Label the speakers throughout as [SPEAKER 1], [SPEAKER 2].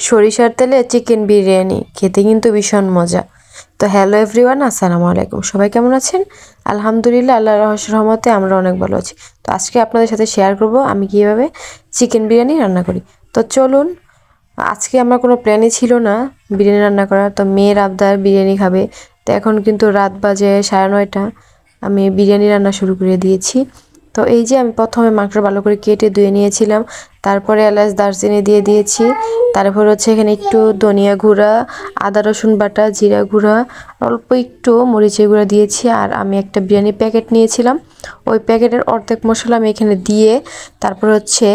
[SPEAKER 1] সরিষার তেলে চিকেন বিরিয়ানি খেতে কিন্তু ভীষণ মজা। তো হ্যালো এভরিওয়ান, আসসালামু আলাইকুম। সবাই কেমন আছেন? আলহামদুলিল্লাহ, আল্লাহর রহমতে আমরা অনেক ভালো আছি। তো আজকে আপনাদের সাথে শেয়ার করব আমি কীভাবে চিকেন বিরিয়ানি রান্না করি। তো চলুন, আজকে আমার কোনো প্ল্যানই ছিল না বিরিয়ানি রান্না করার। তো মেয়ের আবদার বিরিয়ানি খাবে, তো এখন কিন্তু রাত বাজে 9:30। আমি বিরিয়ানি রান্না শুরু করে দিয়েছি। তো এই যে আমি প্রথমে মাংস ভালো করে কেটে ধুয়ে নিয়েছিলাম, তারপরে এলাচ দারচিনি দিয়ে দিয়েছি। তারপর হচ্ছে এখানে একটু ধনিয়া গুঁড়া, আদা রসুন বাটা, জিরা গুঁড়া, অল্প একটু মরিচের গুঁড়া দিয়েছি। আর আমি একটা বিরিয়ানি প্যাকেট নিয়েছিলাম, ওই প্যাকেটের অর্ধেক মশলা আমি এখানে দিয়ে, তারপর হচ্ছে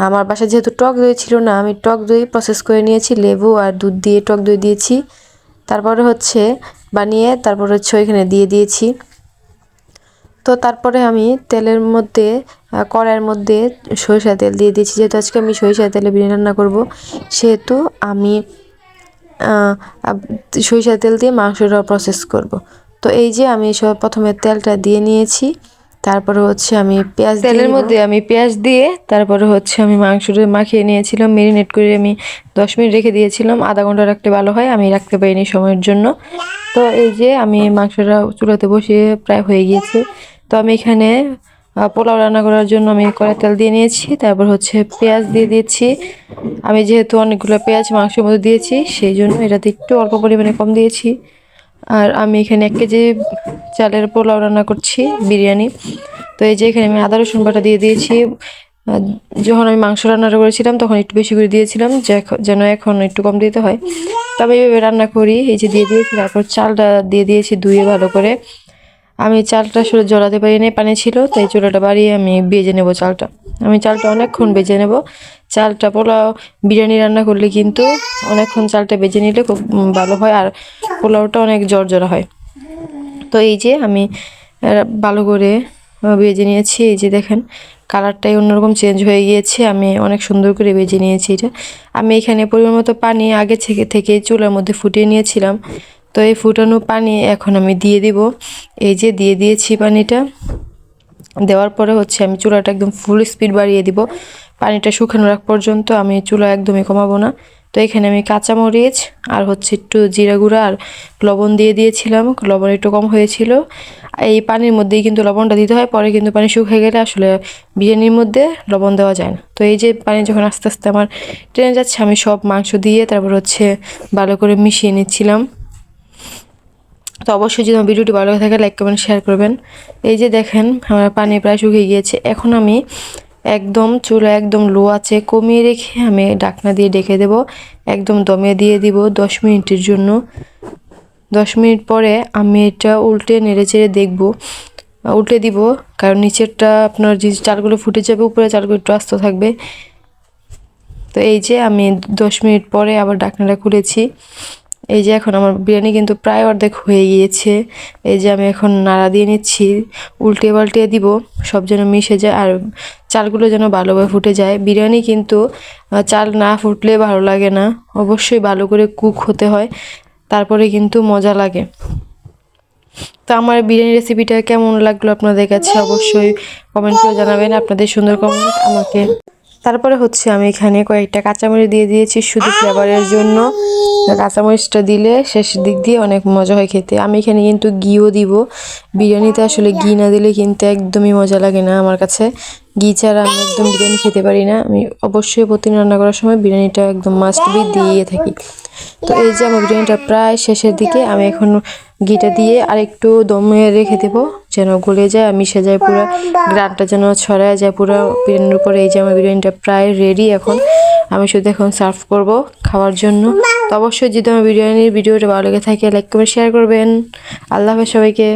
[SPEAKER 1] আমার বাসায় যেহেতু টক দই ছিল না, আমি টক দই প্রসেস করে নিয়েছি, লেবু আর দুধ দিয়ে টক দই দিয়েছি। তারপরে হচ্ছে বানিয়ে তারপর হচ্ছে ওইখানে দিয়ে দিয়েছি। তো তারপরে আমি তেলের মধ্যে, কড়াইয়ের মধ্যে সরিষা তেল দিয়ে দিয়েছি। যেহেতু আজকে আমি সরিষা তেলে বিরিয়ানি রান্না করব, সেহেতু আমি সরিষা তেল দিয়ে মাংসটা প্রসেস করব। তো এই যে আমি সব প্রথমে তেলটা দিয়ে নিয়েছি, তারপরে হচ্ছে আমি পেঁয়াজ, তেলের মধ্যে আমি পেঁয়াজ দিয়ে তারপরে হচ্ছে আমি মাংসটা মাখিয়ে নিয়েছিলাম, মেরিনেট করে আমি 10 মিনিট রেখে দিয়েছিলাম। আধা ঘন্টা রাখলে ভালো হয়, আমি রাখতে পারিনি সময়ের জন্য। তো এই যে আমি মাংসটা চুলাতে বসিয়ে প্রায় হয়ে গিয়েছে। তো আমি এখানে পোলাও রান্না করার জন্য আমি কড়াই তেল দিয়ে নিয়েছি, তারপর হচ্ছে পেঁয়াজ দিয়ে দিয়েছি। আমি যেহেতু অনেকগুলো পেঁয়াজ মাংসের মধ্যে দিয়েছি, সেই জন্য এটাতে একটু অল্প পরিমাণে কম দিয়েছি। আর আমি এখানে 1 কেজি চালের পোলাও রান্না করছি, বিরিয়ানি। তো এই যে এখানে আমি আদা রসুন বাটা দিয়ে দিয়েছি। যখন আমি মাংস রান্নাটা করেছিলাম তখন একটু বেশি করে দিয়েছিলাম, যেন এখন একটু কম দিতে হয়। তবে এইভাবে রান্না করি। এই যে দিয়ে দিয়েছি, তারপর চালটা দিয়ে দিয়েছি ধুয়ে ভালো করে। আমি চালটা আসলে জড়াতে পারিনি, পানি ছিল, তাই চুলাটা বাড়িয়ে আমি ভেজে নেব চালটা। আমি চালটা অনেকক্ষণ ভেজে নেব। চালটা পোলাও বিরিয়ানি রান্না করলে কিন্তু অনেকক্ষণ চালটা ভেজে নিলে খুব ভালো হয়, আর পোলাওটা অনেক জর্জরা হয়। তো এই যে আমি ভালো করে ভেজে নিয়েছি। এই যে দেখেন কালারটাই অন্যরকম চেঞ্জ হয়ে গিয়েছে। আমি অনেক সুন্দর করে ভেজে নিয়েছি এটা। আমি এখানে পরিমাণ মতো পানি আগে থেকে চুলার মধ্যে ফুটিয়ে নিয়েছিলাম। তো এই ফুটানো পানি এখন আমি দিয়ে দিব। এই যে দিয়ে দিয়েছি পানিটা। দেওয়ার পরে হচ্ছে আমি চুলাটা একদম ফুল স্পিড বাড়িয়ে দিব। পানিটা শুকানোর আগ পর্যন্ত আমি চুলা একদমই কমাবো না। তো এখানে আমি কাঁচামরিচ আর হচ্ছে একটু জিরা গুঁড়া আর লবণ দিয়ে দিয়েছিলাম। লবণ একটু কম হয়েছিল। এই পানির মধ্যেই কিন্তু লবণটা দিতে হয়, পরে কিন্তু পানি শুকিয়ে গেলে আসলে বিরিয়ানির মধ্যে লবণ দেওয়া যায় না। তো এই যে পানি যখন আস্তে আস্তে আমার টেনে যাচ্ছে, আমি সব মাংস দিয়ে তারপর হচ্ছে ভালো করে মিশিয়ে নিচ্ছিলাম। তো অবশ্যই যদি আমার ভিডিওটি ভালো লাগে থাকে লাইক কমেন্ট শেয়ার করবেন। এই যে দেখেন আমার পানি প্রায় শুকিয়ে গিয়েছে। এখন আমি একদম চুলা একদম লো আছে কমিয়ে রেখে আমি ঢাকনা দিয়ে ঢেকে দেব, একদম দমে দিয়ে দিব 10 মিনিটের জন্য। 10 মিনিট পরে আমি এটা উল্টে নেড়ে চেড়ে দেখব, উল্টে দিব, কারণ নিচেরটা আপনার যে চালগুলো ফুটে যাবে, উপরে চালগুলো একটু আস্ত থাকবে। তো এই যে আমি 10 মিনিট পরে আবার ঢাকনাটা খুলেছি। এই যে এখন আমার বিরিয়ানি কিন্তু প্রায় অর্ধেক হয়ে গিয়েছে। এই যে আমি এখন নাড়া দিয়ে নিচ্ছি, উল্টে পাল্টে দিব, সব যেন মিশে যায় আর চালগুলো যেন ভালোভাবে ফুটে যায়। বিরিয়ানি কিন্তু চাল না ফুটলে ভালো লাগে না, অবশ্যই ভালো করে কুক হতে হয়, তারপরে কিন্তু মজা লাগে। তো আমার বিরিয়ানি রেসিপিটা কেমন লাগলো আপনাদের কাছে অবশ্যই কমেন্ট করে জানাবেন, আপনাদের সুন্দর কমেন্ট আমাকে। তারপরে হচ্ছে আমি এখানে কয়েকটা কাঁচামরিচ দিয়ে দিয়েছি শুধু ফ্লেভারের জন্য। কাঁচামরিচটা দিলে শেষ দিক দিয়ে অনেক মজা হয় খেতে। আমি এখানে কিন্তু ঘিও দিব। বিরিয়ানিতে আসলে ঘি না দিলে কিন্তু একদমই মজা লাগে না আমার কাছে। ঘি ছাড়া আমি একদম বিরিয়ানি খেতে পারি না। আমি অবশ্যই প্রতিদিন রান্না করার সময় বিরিয়ানিটা একদম মাস্ট বি দিয়ে থাকি। তো এই যে আমার বিরিয়ানিটা প্রায় শেষের দিকে, আমি এখন ঘিটা দিয়ে আরেকটু দমে রেখে দেবো যেন গলে যায় আর মিশে যায়, পুরো গ্রানটা যেন ছড়ায় যায় পুরো বিরিয়ানির উপরে। এই যে আমার বিরিয়ানিটা প্রায় রেডি। এখন আমি শুধু এখন সার্ভ করব খাওয়ার জন্য। তো অবশ্যই যদি আমার বিরিয়ানির ভিডিওটা ভালো লেগে থাকে লাইক কমেন্ট শেয়ার করবেন। আল্লাহ হাফেজ সবাইকে।